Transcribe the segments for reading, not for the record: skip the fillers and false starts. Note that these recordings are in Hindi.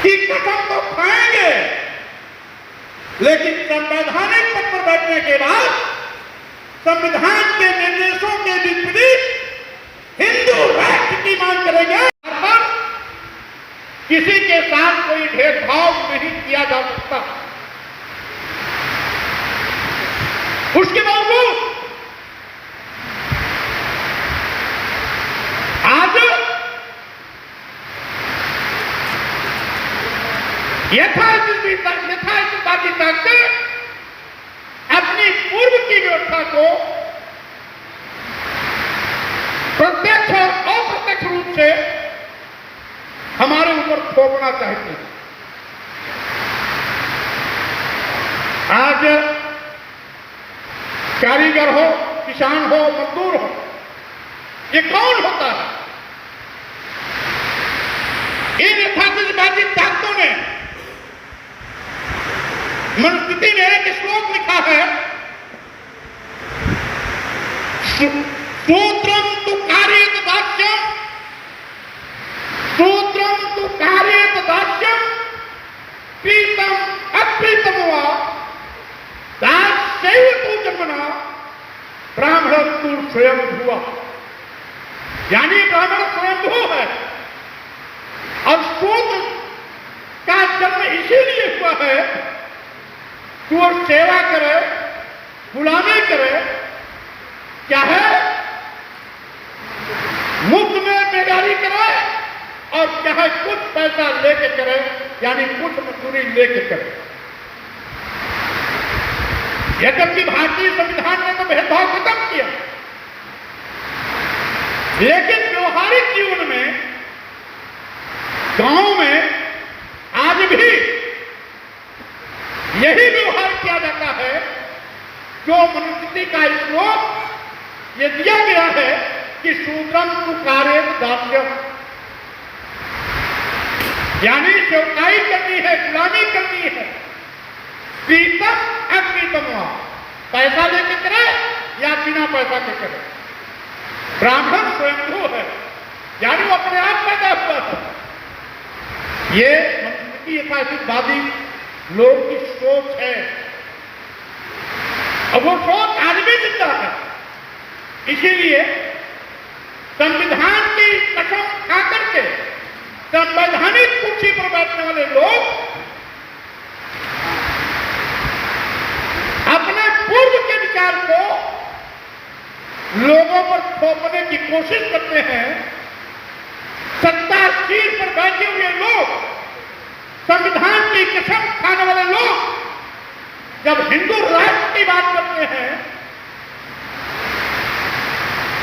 कि कसम तो खाएंगे, लेकिन संवैधानिक पद पर बैठने के बाद संविधान के निर्देशों के विपरीत हिंदू राष्ट्र की मांग करेंगे। पर किसी के साथ कोई भेदभाव नहीं किया जा सकता। उसके बावजूद आज यथास्थिति ताकत अपनी पूर्व की व्यवस्था को प्रत्यक्ष और अप्रत्यक्ष रूप से हमारे ऊपर थोपना चाहते हैं। आज कारीगर हो, किसान हो, मजदूर हो, ये कौन होता है? इन यथास्थितिवादी ताकतों ने मनुस्मृति में एक श्लोक लिखा है, सूत्रम तु कार्येत दास्यम, सूत्रम तु कार्येत दास्यम, प्रीतम अप्रीतम वा दास्यैव तु जन्मना ब्राह्मण तु स्वयं हुआ। यानी ब्राह्मण स्वयंभू है और शूद्र का जन्म इसीलिए हुआ है कि वो सेवा करे, गुलामी करे, क्या है मुफ्त में बेगारी करे और चाहे कुछ पैसा लेके करे, यानी कुछ मजदूरी लेके करे। यह जबकि भारतीय संविधान ने तो भेदभाव खत्म किया, लेकिन व्यवहारिक जीवन में गांव में आज भी यही व्यवहार किया जाता है जो मनुस्मृति का श्लोक ये दिया गया है कि शूद्रम तु कार्येत दास्यम, यानी सेवकाई करनी है, गुलामी करनी है, प्रीतम अप्रीतम, पैसा लेके करे या बिना पैसा के करे। ब्राह्मण स्वयंभू है, यानी वो अपने आप पैदा हुआ है। ये मनुस्मृति यथास्थितिवादी लोग की सोच है और वो सोच आज भी जिंदा है। इसीलिए संविधान की कसम खा करके संवैधानिक कुर्सी पर बैठने वाले लोग अपने पूर्व के विचार को लोगों पर थोपने की कोशिश करते हैं। सत्ता सीट पर बैठे हुए लोग, संविधान की कसम खाने वाले लोग जब हिंदू राष्ट्र की बात करते हैं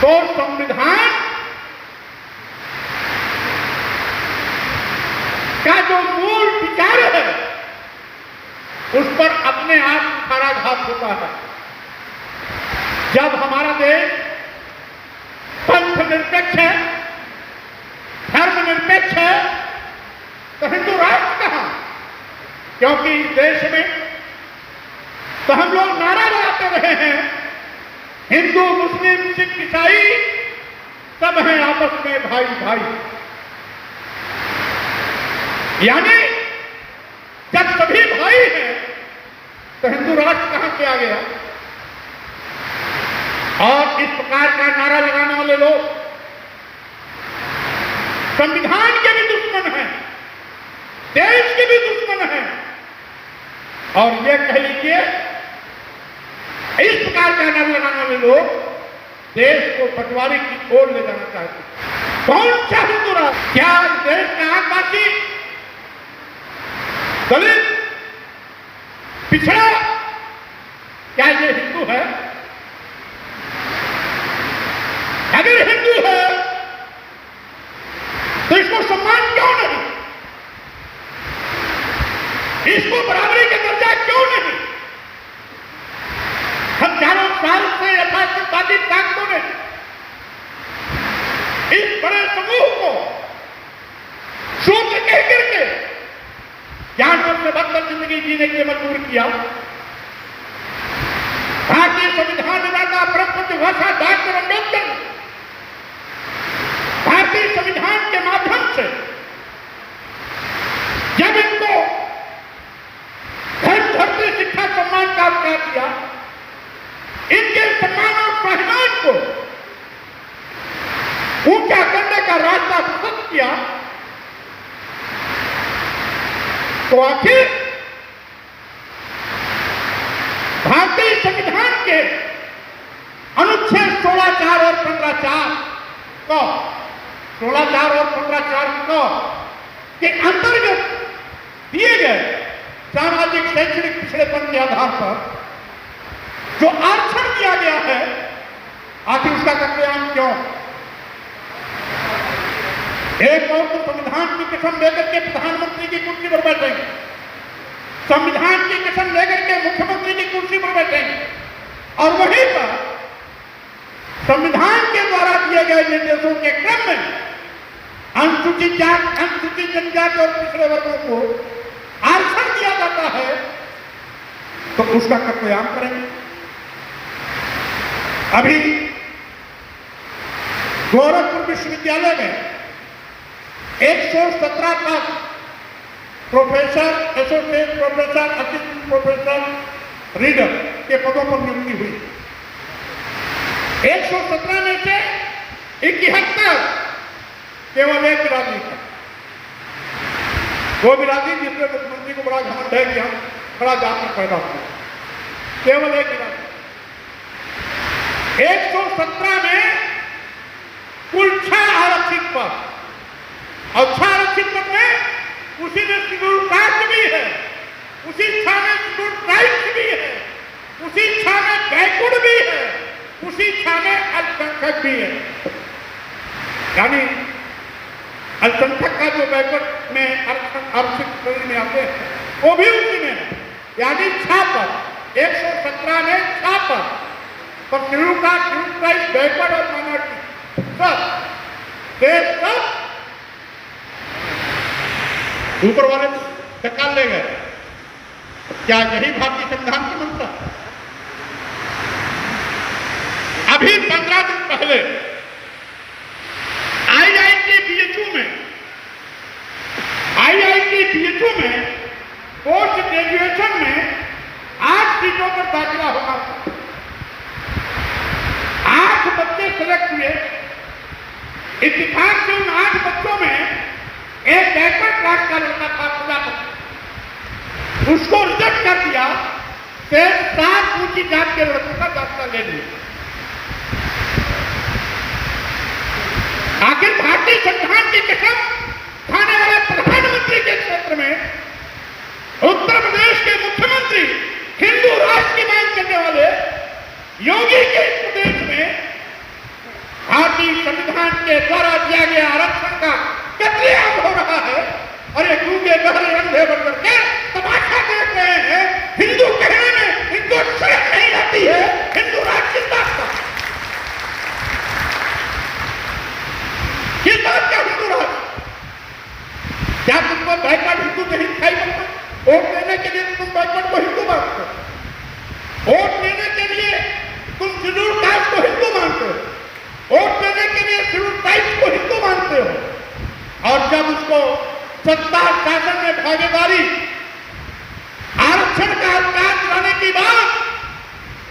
तो संविधान का जो मूल विचार है उस पर अपने आप कुठाराघात होता है। जब हमारा देश पंथ निरपेक्ष है, धर्म निरपेक्ष है, तो हिंदू राष्ट्र कहां? क्योंकि इस देश में तो हम लोग नारा लगाते रहे हैं, हिंदू मुस्लिम सिख ईसाई सब हैं आपस में भाई भाई। यानी जब सभी भाई हैं तो हिंदू राष्ट्र कहां से आ गया? और इस प्रकार का नारा लगाने वाले लोग संविधान के भी दुश्मन हैं, देश के भी दुश्मन हैं, और ये कह लीजिए इस प्रकार का नारा लगाने वाले लोग देश को बंटवारे की ओर ले जाना चाहते हैं। कौन सा हिंदू राष्ट्र? क्या देश का आदिवासी, दलित, पिछड़ा, क्या ये हिंदू है? अगर हिंदू है तो इसको सम्मान क्यों नहीं? इसको बराबरी का दर्जा क्यों नहीं? हम चारों साल से यथास्थितिवादी ताकतों ने इस बड़े समूह को शूद्र कह करके जानवर से बदतर जिंदगी जीने के लिए मजबूर किया। भारतीय संविधान निर्माता परम भाषा डॉक्टर अम्बेडकर भारतीय संविधान के माध्यम से जब किया, तो आखिर भारतीय संविधान के अनुच्छेद 16(4) और 15(4) को 16(4) और 15(4) को के अंतर्गत दिए गए सामाजिक शैक्षणिक पिछड़ेपन के आधार पर जो आरक्षण दिया गया है, आखिर उसका कत्लेआम क्यों? एक और तो संविधान की कसम लेकर के प्रधानमंत्री की कुर्सी पर बैठेंगे, संविधान की कसम लेकर के मुख्यमंत्री की कुर्सी पर बैठेंगे, और वहीं पर संविधान के द्वारा दिए गए निर्देशों के क्रम में अनुसूचित जाति, अनुसूचित जनजाति और पिछड़े वर्गों को आरक्षण दिया जाता है, तो उसका कत्लेआम करेंगे। अभी गोरखपुर विश्वविद्यालय में 117 तक professor, associate professor, assistant professor, reader के पदों पर नियुक्ति हुई। 117 में से 71 केवल एक बिरादरी था, वो बिरादरी जिसमें मुख्यमंत्री को बड़ा घमंड है कि हम बड़ा जात में पैदा हुए, केवल एक बिरादरी। 117 में कुल 6 आरक्षित पद, और 6 आरक्षित पद में उसी में शेड्यूल कास्ट भी है, उसी 6 में शेड्यूल ट्राइब्स भी है, उसी 6 में बैकवर्ड भी है, उसी 6 में अल्पसंख्यक भी है। यानी अल्पसंख्यक का जो बैकवर्ड में आरक्षित श्रेणी में आते हैं वो भी उसी में है। यानी 6 पद, 117 में 6 पद, पर schedule caste, schedule tribes, backward और माइनॉरिटी सब ऊपर वाले टक्कर ले गए। क्या यही भारतीय संविधान की मंशा? अभी 15 दिन पहले आईआईटी बीएचयू में पोस्ट ग्रेजुएशन में 8 सीटों पर दाखिला होना था। 8 बच्चे सेलेक्ट हुए। इत्तेफाक से उन 8 बच्चों में एक बैकवर्ड क्लास का लड़का था, प्रजापति, उसको रिजेक्ट कर दिया, फिर 7 ऊंची जात के लड़कों का दाखिला ले लिया। आखिर भारतीय संविधान की कसम खाने वाले प्रधानमंत्री के क्षेत्र में उत्तर प्रदेश के मुख्यमंत्री हिंदू राष्ट्र की मांग करने वाले योगी के प्रदेश में भारतीय संविधान के द्वारा दिया गया आरक्षण का कत्लेआम हो रहा है, और ये गूंगे बहरे अंधे बनकर के तमाशा देख रहे हैं। हिंदू कहने में इनको शर्म नहीं आती है। हिंदू राष्ट्र किस बात का, किस बात का हिंदू राष्ट्र? क्या तुमको बैकवर्ड हिंदू नहीं दिखाई पड़ता? वोट देने के लिए तुम बैकवर्ड को हिंदू मानते हो, वोट देने के लिए तुम शेड्यूल कास्ट को हिंदू मानते हो, वोट देने के लिए शेड्यूल ट्राइब्स को हिंदू मानते हो, और जब उसको सत्ता शासन में भागीदारी, आरक्षण का अधिकार दिलाने की बात,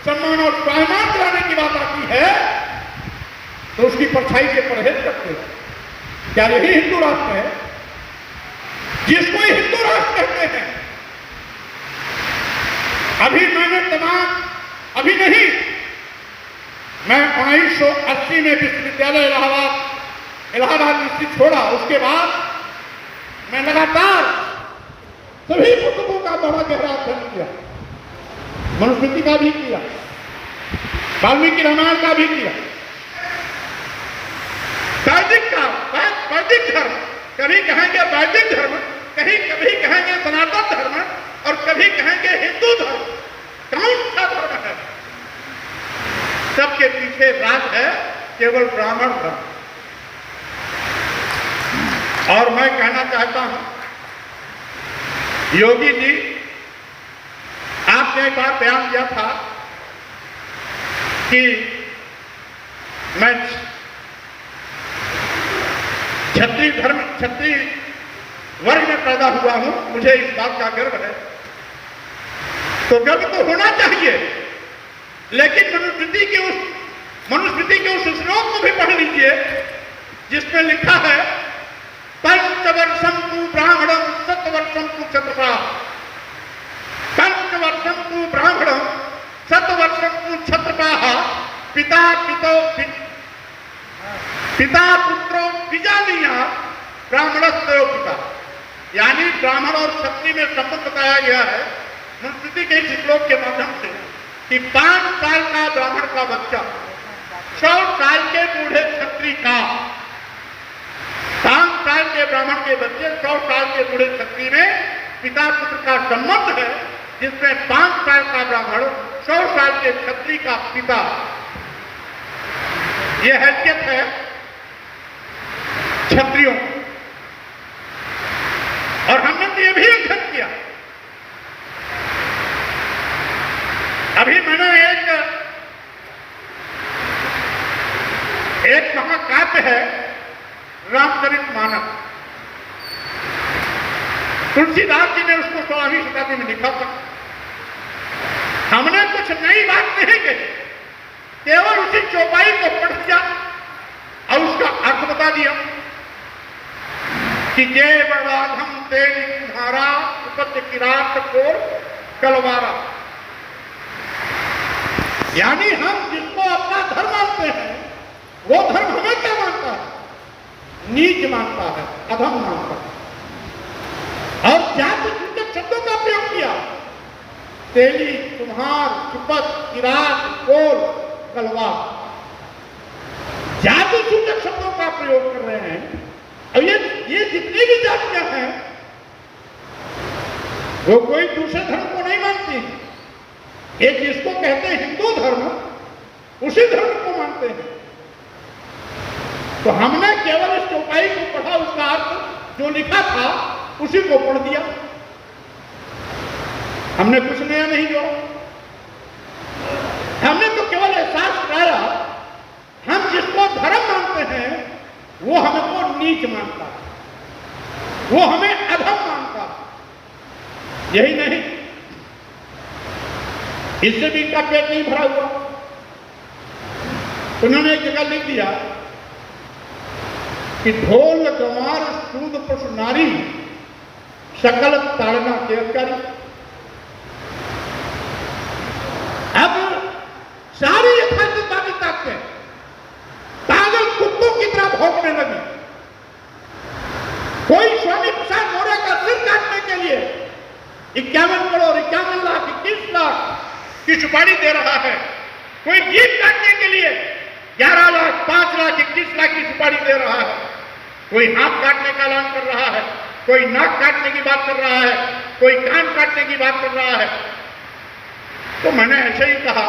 सम्मान और स्वाभिमान दिलाने की बात आती है, तो उसकी परछाई से परहेज करते हैं। क्या यही हिंदू राष्ट्र है जिसको हिंदू राष्ट्र कहते हैं? अभी मैंने अभी नहीं, मैं 1980 में विश्वविद्यालय इलाहाबाद डिस्ट्रिक्ट छोड़ा। उसके बाद मैं लगातार सभी पुस्तकों का बड़ा गहरा अध्ययन किया, मनुस्मृति का भी किया, वाल्मीकि रामायण का भी किया, वैदिक धर्म, कभी कहेंगे वैदिक धर्म, कभी कहेंगे सनातन धर्म, और कभी कहेंगे हिंदू धर्म। कौन सा धर्म है? सबके पीछे राज है केवल ब्राह्मण धर्म। और मैं कहना चाहता हूं, योगी जी, आपने एक बार बयान दिया था कि मैं क्षत्रिय वर्ग में पैदा हुआ हूं, मुझे इस बात का गर्व है। तो गर्व तो होना चाहिए, लेकिन मनुस्मृति के उस श्लोक को भी पढ़ लीजिए जिसमें लिखा है पिता पुत्रो द्विजानीय ब्राह्मणस्त्वयो पिता, यानी ब्राह्मण और क्षत्रिय में संबंध बताया गया है मनुस्मृति के इस श्लोक के माध्यम से कि 5 साल का ब्राह्मण का बच्चा 100 साल के बूढ़े क्षत्रिय का, 5 साल के ब्राह्मण के बच्चे 100 साल के बूढ़े क्षत्रिय में पिता पुत्र का संबंध है, जिसमें 5 साल का ब्राह्मण 100 साल के क्षत्रिय का पिता। यह हैसियत है क्षत्रियों, और हमने तो यह भी अध्ययन किया। अभी मैंने एक महाकाव्य है रामचरितमानस, तुलसीदास जी ने उसको 16वीं शताब्दी में लिखा था। हमने कुछ नई बात नहीं कही, केवल उसी चौपाई को पढ़ दिया और उसका अर्थ बता दिया कि जय बड़वाधम तेरी तुम्हारा उपत्य किरात को कलवारा, यानी हम जिसको अपना धर्म मानते हैं वो धर्म हमें क्या मानता है? नीच मानता है, अधम मानता है। और जाति सूचक शब्दों का प्रयोग किया, तेली, तुम्हार, चुपत, किरात, कोल, कलवा, जाति सूचक शब्दों का प्रयोग कर रहे हैं। अब ये जितनी भी जातियां हैं वो कोई दूसरे धर्म को नहीं मानती। एक जिसको कहते हैं हिंदू धर्म, उसी धर्म को मानते हैं। तो हमने केवल इस चौपाई को पढ़ा, उसका अर्थ जो लिखा था उसी को पढ़ दिया, हमने कुछ नया नहीं जोड़ा। हमने तो केवल एहसास कराया हम जिसको धर्म मानते हैं वो हमको नीच मानता है, वो हमें अधम मानता है। यही नहीं, इससे भी इनका पेट नहीं भरा हुआ। उन्होंने एक जगह लिख दिया कि ढोल गंवार सूद पशु नारी सकल ताड़ना के अधिकारी। अब सारी यथार्थवादी ताकतें पागल कुत्तों की तरह भौंकने लगी। कोई स्वामी प्रसाद मौर्य का सिर काटने के लिए 51 करोड़ 51 लाख 21 लाख की सुपारी दे रहा है, कोई जीभ काटने के लिए 11 लाख 5 लाख 21 लाख की सुपारी दे रहा है, कोई हाथ काटने का ऐलान कर रहा है, कोई नाक काटने की बात कर रहा है, कोई कान काटने की बात कर रहा है। तो मैंने ऐसे ही कहा,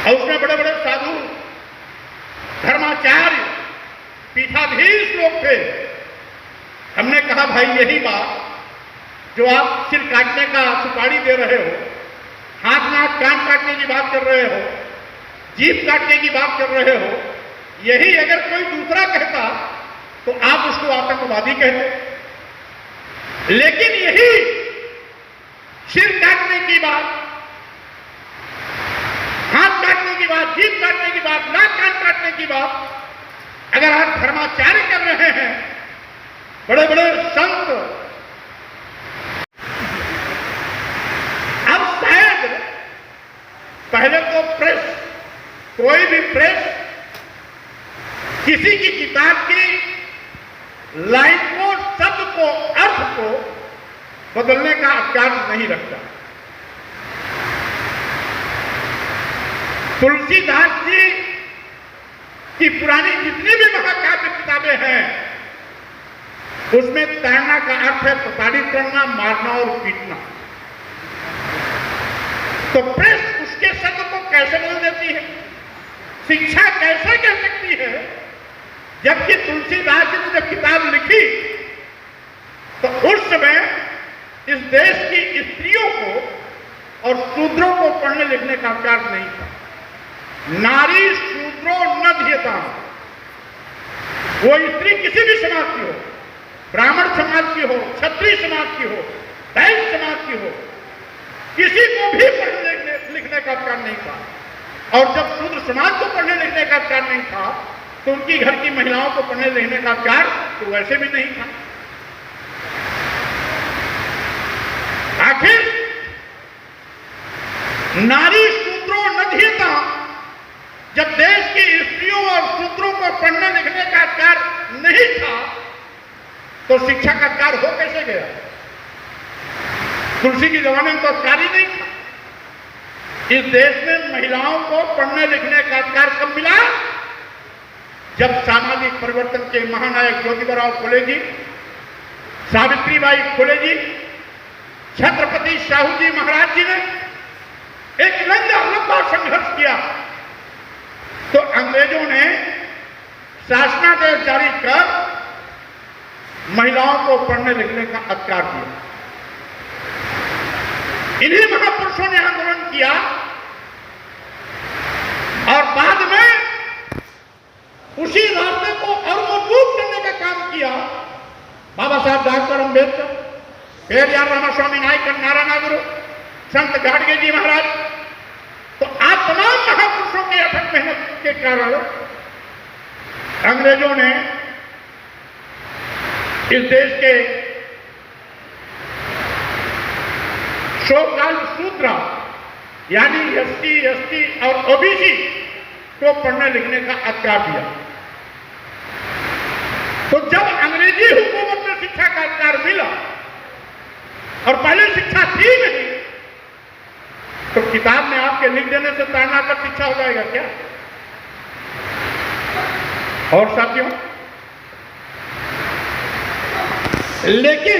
और उसमें बड़े बड़े साधु धर्माचार्य पीठाधीश लोग थे। हमने कहा भाई यही बात जो आप सिर काटने का सुपारी दे रहे हो, हाथ नाक कान काटने की बात कर रहे हो, जीभ काटने की बात कर रहे हो, यही अगर कोई दूसरा कहता तो आप उसको आतंकवादी कहते। लेकिन यही सिर काटने की बात, हाथ काटने की बात, जीभ काटने की बात, नाक कान काटने की बात अगर आप धर्माचार्य कर रहे हैं, बड़े बड़े संत, अब शायद पहले तो प्रेस, कोई भी प्रेस किसी की किताब की लाइन को, शब्द को, अर्थ को बदलने का अधिकार नहीं रखता। तुलसीदास जी की पुरानी जितनी भी महाकाव्य किताबें हैं उसमें ताड़ना का अर्थ है प्रताड़ित करना, मारना और पीटना। तो प्रेस उसके शब्द को कैसे बदल देती है, शिक्षा कैसे कह सकती है? जबकि तुलसीदास जी ने जब किताब लिखी तो उस समय इस देश की स्त्रियों को और शूद्रों को पढ़ने लिखने का अधिकार नहीं था। नारी शूद्रो न ध्येता, वो स्त्री किसी भी समाज की हो, ब्राह्मण समाज की हो, क्षत्रिय समाज की हो, वैश्य समाज की हो, किसी को भी पढ़ने लिखने का अधिकार नहीं था। और जब शूद्र समाज को पढ़ने लिखने का अधिकार नहीं था तो उनकी घर की महिलाओं को पढ़ने लिखने का अधिकार तो वैसे भी नहीं था। आखिर नारी शूद्रो न ध्येता जब देश की स्त्रियों और शूद्रों को पढ़ने लिखने का अधिकार नहीं था तो शिक्षा का अधिकार हो कैसे गया? तुलसी के जमाने में तो अधिकार ही नहीं था। इस देश में महिलाओं को पढ़ने लिखने का अधिकार कब मिला? जब सामाजिक परिवर्तन के महानायक ज्योतिबा फुले जी, सावित्रीबाई फुले जी, छत्रपति शाहू जी महाराज जी ने एक लंबा संघर्ष किया तो अंग्रेजों ने शासनादेश जारी कर महिलाओं को पढ़ने लिखने का अधिकार दिया। इन्हीं महापुरुषों ने आंदोलन किया और बाद में उसी रास्ते को और मजबूत करने का काम किया बाबा साहब डॉक्टर अंबेडकर, पेरियार रामास्वामी नायकर, नारायण, संत गाडगे जी महाराज। तो आज तमाम महापुरुषों के अथक मेहनत के कारण अंग्रेजों ने इस देश के सो-कॉल्ड शूद्र यानी एसटी, एसटी और ओबीसी को पढ़ने लिखने का अधिकार दिया। तो जब अंग्रेजी हुकूमत में शिक्षा का अधिकार मिला और पहले शिक्षा थी नहीं, तो किताब में आपके लिख देने से ताड़ना कर शिक्षा हो जाएगा क्या? और साथियों, लेकिन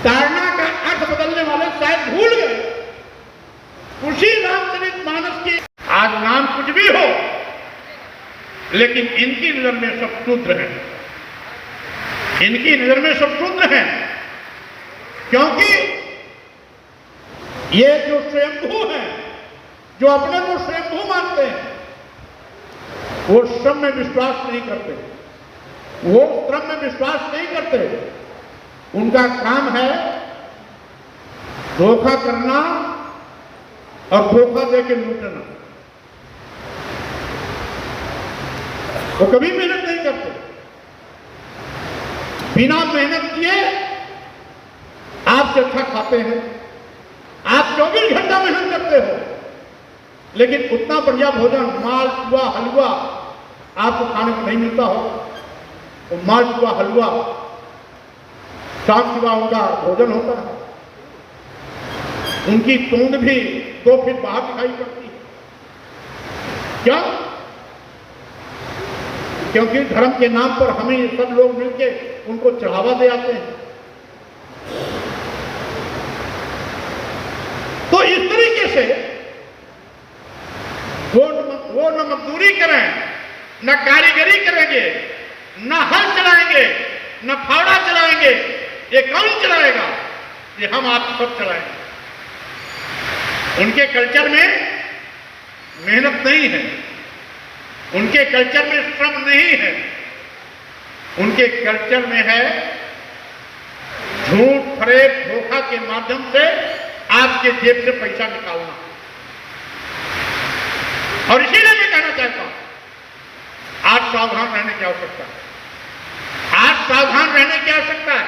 ताड़ना का अर्थ बदलने वाले शायद भूल गए उसी रामचरितमानस की। आज नाम कुछ भी हो, लेकिन इनकी नजर में सब शूद्र हैं। इनकी नजर में सब शूद्र हैं क्योंकि ये जो स्वयंभू हैं, जो अपने को स्वयंभू मानते हैं, वो श्रम में विश्वास नहीं करते, वो श्रम में विश्वास नहीं करते। उनका काम है धोखा करना और धोखा देके लूटना। वो कभी मेहनत नहीं करते। बिना मेहनत किए आपसे अच्छा खाते हैं, आप 24 घंटा मेहनत करते हो, लेकिन उतना बढ़िया भोजन, मालपुआ, हलवा आपको खाने को नहीं मिलता हो। तो मालपुआ, हलवा शाम सुबह उनका भोजन होता है। उनकी तोंद भी 2 फीट बाहर दिखाई पड़ती है। क्या? क्योंकि धर्म के नाम पर हमें सब लोग मिलके उनको चढ़ावा दे आते हैं। तो इस तरीके से वो न मजदूरी करें, न कारीगरी करेंगे, न हल चलाएंगे, न फावड़ा चलाएंगे। ये कौन चलाएगा? ये हम आप सब चलाएंगे। उनके कल्चर में मेहनत नहीं है, उनके कल्चर में श्रम नहीं है, उनके कल्चर में है झूठ, फरेब, धोखा के माध्यम से आपके जेब से पैसा निकालना। और इसीलिए मैं कहना चाहता हूं, आज सावधान रहने की आवश्यकता है। आज सावधान रहने की आवश्यकता है।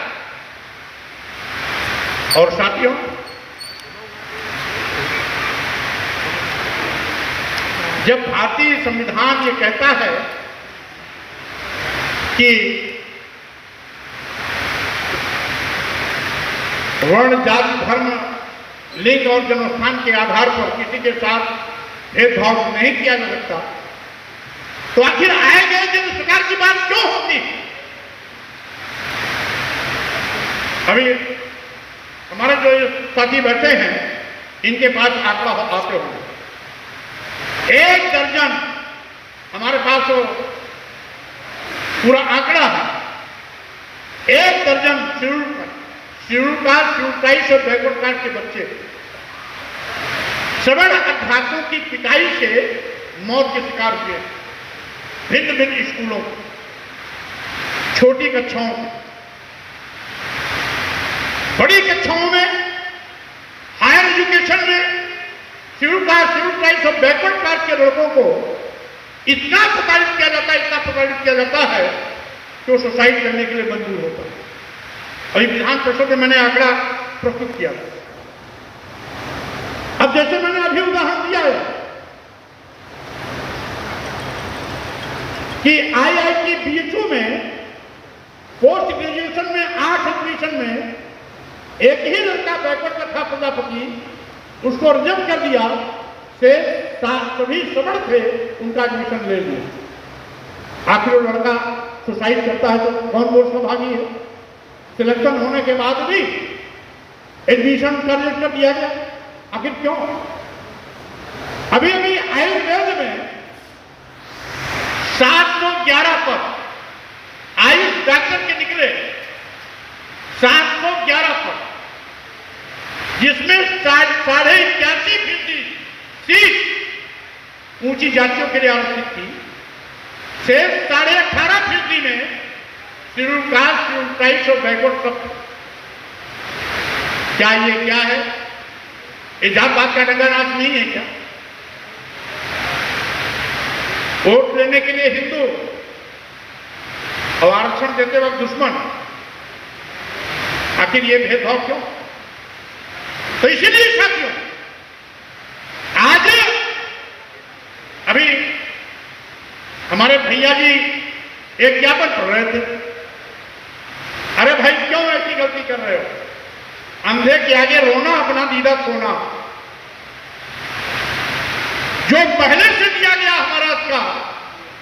और साथियों, जब भारतीय संविधान ये कहता है कि वर्ण, जाति, धर्म, लिंग और जन्मस्थान के आधार पर किसी के साथ भेदभाव नहीं किया जा सकता, तो आखिर आए गए जन सरकार की बात क्यों होती है? अभी हमारे जो साथी बैठे हैं, इनके पास आंकड़ा आते होंगे। 1 दर्जन हमारे पास तो पूरा आंकड़ा है। 1 दर्जन शेड्यूल कास्ट, और बैकवर्ड कास्ट के बच्चे सवर्ण अध्यापकों की पिटाई से मौत के शिकार हुए। भिन्न भिन्न स्कूलों, छोटी कक्षाओं में, बड़ी कक्षाओं में, हायर एजुकेशन में शेड्यूल कास्ट और बैकवर्ड कास्ट के लड़कों को इतना प्रताड़ित किया जाता है, इतना प्रताड़ित किया जाता है कि वो सुसाइड करने के लिए मजबूर होता है। अभी विधान परिषद में मैंने आंकड़ा प्रस्तुत किया था। अब जैसे मैंने अभी उदाहरण दिया है कि IIT BHU में पोस्ट ग्रेजुएशन में 8 एडमिशन में एक ही लड़का बैकवर्ड का था प्रजापति, उसको रिजर्व कर दिया, से सभी सवर्ण थे उनका एडमिशन ले लिया। आखिर वो लड़का सुसाइड करता है तो कौन बोर्ड का भागी है? सिलेक्शन होने के बाद भी एडमिशन कर दिया गया, आखिर क्यों? अभी अभी आयुर्वेद में 711 पद आयुष डॉक्टर के निकले, 711 पद, जिसमें 81% सीट ऊंची जातियों के लिए आरक्षित थी। शेष 18.5% में शेड्यूल कास्ट, शेड्यूल ट्राइब्स और बैकवर्ड सब। क्या है? ये जात पात का डंगा नाच नहीं है क्या? वोट लेने के लिए हिंदू और आरक्षण देते वक्त दुश्मन, आखिर ये भेदभाव क्यों? तो इसीलिए साथियों, आज अभी हमारे भैया जी एक ज्ञापन पढ़ रहे थे। अरे भाई क्यों ऐसी गलती कर रहे हो? अंधे के आगे रोना, अपना दीदा सोना। जो पहले से दिया गया हमारा का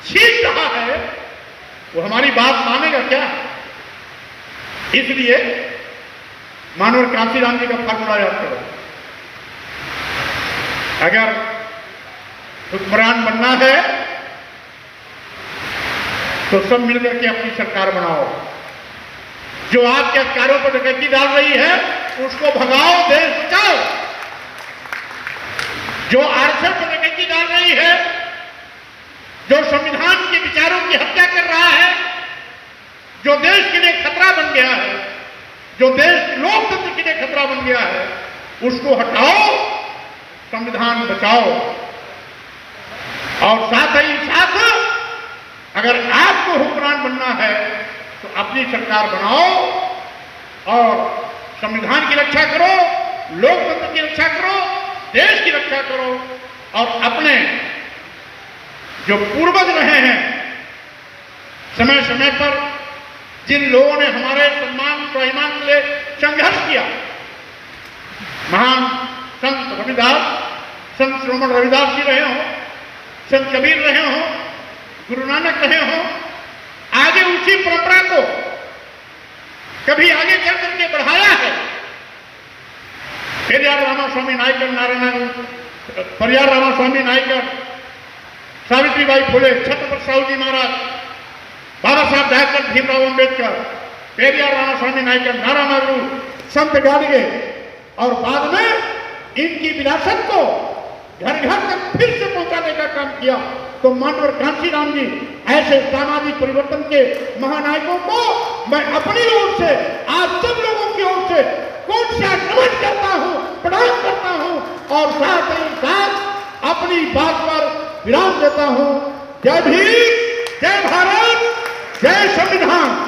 छीन रहा है, वो हमारी बात मानेगा क्या? इसलिए मानवर कांशीराम जी का फार्मूला याद करो। अगर हुक्मरान बनना है तो सब मिलकर के अपनी सरकार बनाओ। जो आपके अधिकारों पर डकैती डाल रही है उसको भगाओ, देश बचाओ। जो आरक्षण पर डकैती डाल रही है, जो संविधान के विचारों की हत्या कर रहा है, जो देश के लिए खतरा बन गया है, जो देश लोकतंत्र के लिए खतरा बन गया है, उसको हटाओ, संविधान बचाओ। और साथ ही साथ अगर आपको हुक्मरान बनना है तो अपनी सरकार बनाओ और संविधान की रक्षा करो, लोकतंत्र की रक्षा करो, देश की रक्षा करो और अपने जो पूर्वज रहे हैं, समय समय पर जिन लोगों ने हमारे सम्मान स्वाभिमान के लिए संघर्ष किया, महान संत रविदास, संत श्रोमण रविदास जी रहे हों, संत कबीर रहे हों, गुरु नानक रहे हों, आगे उसी परंपरा को कभी आगे चल करके बढ़ाया है। पेरियार रामास्वामी नायकर, नारायण परियार रामास्वामी नायकर, सावित्रीबाई फुले, छत्रपति साहू जी महाराज, बाबा साहब डॉक्टर भीमराव अंबेडकर, पेरियार रामास्वामी नायकर, नारायण, संत गाडगे और बाद में इनकी विरासत को घर घर तक फिर से पहुंचाने का काम किया। तो मानवर कांशीराम जी ऐसे सामाजिक परिवर्तन के महानायकों को मैं अपनी ओर से, आप सब लोगों की ओर से कोट से नमन करता हूं, प्रणाम करता हूं और साथ ही साथ अपनी बात पर विराम देता हूं। जय भीम, जय भारत, जय संविधान।